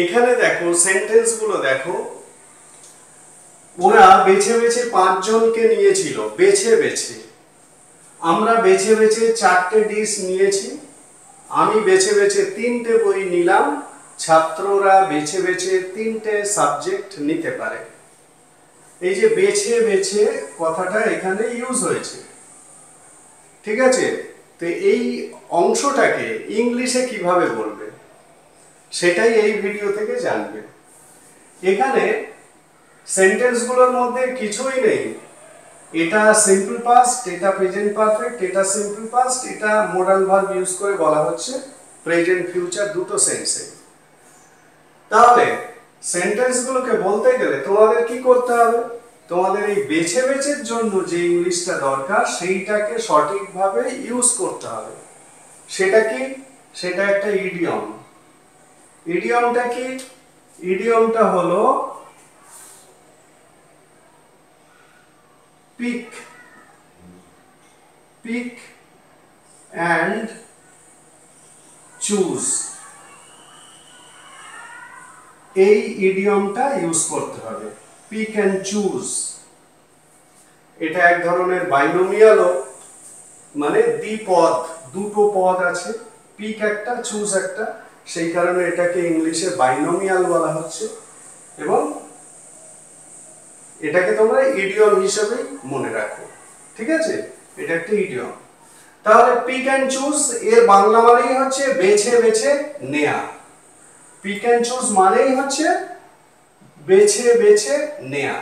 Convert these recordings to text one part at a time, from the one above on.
এখানে দেখো সেন্টেন্সগুলো দেখো, ওরা বেছে বেছে 5 জনকে নিয়েছিল, বেছে বেছে। আমরা বেছে বেছে 4টে ডিশ নিয়েছি, আমি বেছে বেছে 3টে বই নিলাম, ছাত্ররা বেছে বেছে 3টে সাবজেক্ট নিতে পারে। এই যে বেছে বেছে কথাটা এখানে ইউজ হয়েছে, ঠিক আছে? তো এই অংশটাকে ইংলিশে কিভাবে বলবে সেটাই এই ভিডিও থেকে জানবে। এখানে সেন্টেন্সগুলোর মধ্যে কিছুই নেই, এটা সিম্পল পাস্ট, এটা প্রেজেন্ট পারফেক্ট, এটা সিম্পল পাস্ট, এটা মডাল ভার্ব ইউজ করে বলা হচ্ছে প্রেজেন্ট ফিউচার দুটো সেন্সে। তাহলে সেন্টেন্সগুলোকে বলতে গেলে তোমাদের কি করতে হবে? তোমাদের এই বেছে বেছের জন্য যে ইংলিশটা দরকার সেইটাকে সঠিকভাবে ইউজ করতে হবে। সেটা কি? সেটা একটা ইডিয়ম। ইডিয়মটা কি? ইডিয়মটা হলো পিক, পিক অ্যান্ড চুজ। এই ইডিয়মটা ইউজ করতে হবে, পিক অ্যান্ড চুজ। এটা এক ধরনের বাইনোমিয়ালও, মানে দ্বিপদ, দুটো পদ আছে, পিক একটা চুজ একটা, সেই কারণে এটাকে ইংলিশে বাইনোমিয়াল বলা হচ্ছে এবং এটাকে তোমরা ইডিয়ম হিসেবেই মনে রাখো, ঠিক আছে? এটা একটা ইডিয়ম। তাহলে পিক অ্যান্ড চুজ এর বাংলা মানেই হচ্ছে বেছে বেছে নেয়া। পিক অ্যান্ড চুজ মানেই হচ্ছে বেছে বেছে নেয়া,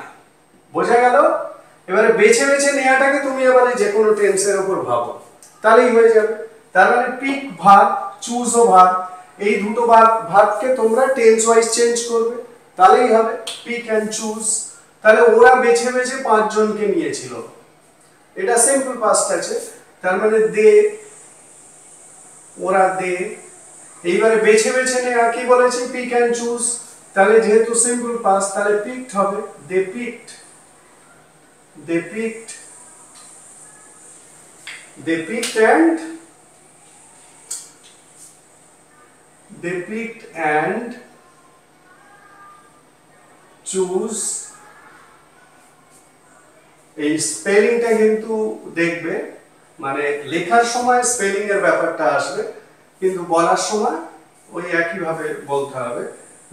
বোঝা গেল? এবারে বেছে বেছে নেয়াটাকে তুমি এবারে যে কোনো টেন্সের উপর ভাবো, তাহলেই হয়ে যাবে। তার মানে পিক ভার্ব, চুজ ও ভার্ব, এই দুটো ভার্বকে তোমরা টেন্স ওয়াইজ চেঞ্জ করবে, তাহলেই হবে পিক অ্যান্ড চুজ। তাহলে ওরা বেছে বেছে 5 জনকে নিয়েছিল, এটা সিম্পল পাস্ট আছে, তার মানে দে, ওরা দে। এইবারে বেছে বেছে নেওয়া কি বলেছি? Pick and choose. তাহলে যেহেতু সিম্পল পাস্ট তাহলে পিকড হবে, they picked, they picked, they picked and, they picked and choose। এই স্পেলিংটা কিন্তু দেখবে, মানে লেখার সময় স্পেলিং এর ব্যাপারটা আসবে, কিন্তু বলার সময় ওই একই ভাবে বলতে হবে,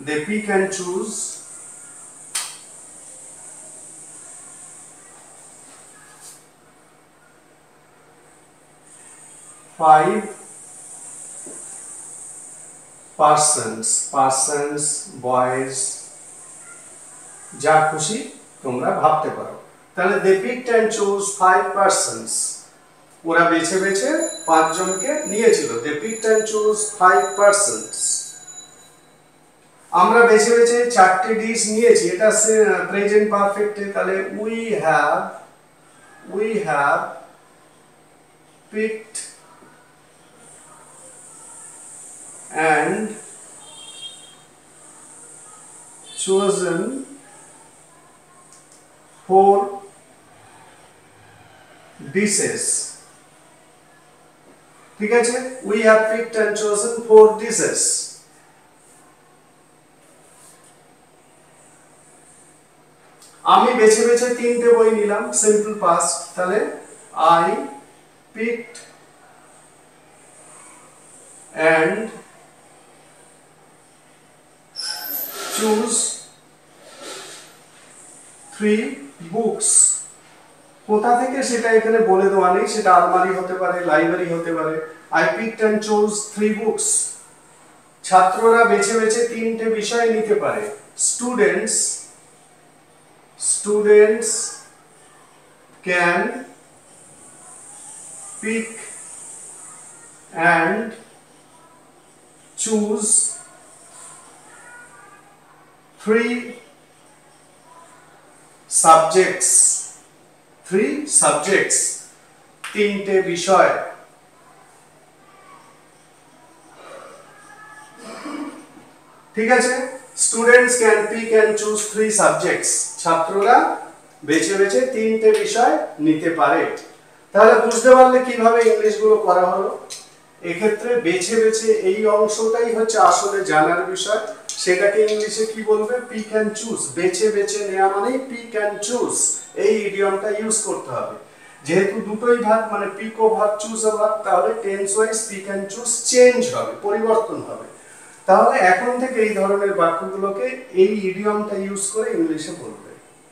they pick and choose 5 persons, persons, boys, যা খুশি তোমরা ভাবতে পারো। তাহলে they picked and chose 5 persons, ওরা বেছে বেছে 5 জনকে নিয়েছিল, they picked and chose 5 persons। আমরা বেছে বেছে 4টে ডিশ নিয়েছি, এটা প্রেজেন্ট পারফেক্টে, তাহলে we have picked and chosen 4 dishes, ঠিক আছে? we have picked and chosen 4 dishes। আমি বেছে বেছে 3টে বই নিলাম, সিম্পল পাস্ট, তাহলে I picked and choose 3 books। কোথা থেকে সেটা এখানে বলে দেওয়া নেই, সেটা আলমারি হতে পারে, লাইব্রেরি হতে পারে। I picked and chose 3 books। ছাত্ররা বেছে বেছে 3টে বিষয় নিতে পারে, students can pick and choose 3 subjects, 3টে বিষয়। ঠিক আছে? Students can pick and choose 3 subjects, ছাত্ররা বেছে বেছে 3টে বিষয় নিতে পারে। তাহলে বুঝতে পারলে কিভাবে ইংলিশগুলো করা হলো। এক্ষেত্রে বেছে বেছে এই অংশটাই হচ্ছে আসলে জানার বিষয়, সেটাকে ইংলিশে কি বলবে? Pick and choose. বেছে বেছে নেওয়া মানে পিক অ্যান্ড চুজ, এই ইডিয়মটা ইউজ করতে হবে। যেহেতু দুটোই ভাগ, মানে পিক ও ভাগ চুজ ও ভাগ, তাহলে tense wise pick and choose change হবে, পরিবর্তন হবে। তাহলে এখন থেকে এই ধরনের বাক্যগুলোকে এই ইডিয়মটা ইউজ করে ইংলিশে বলবে।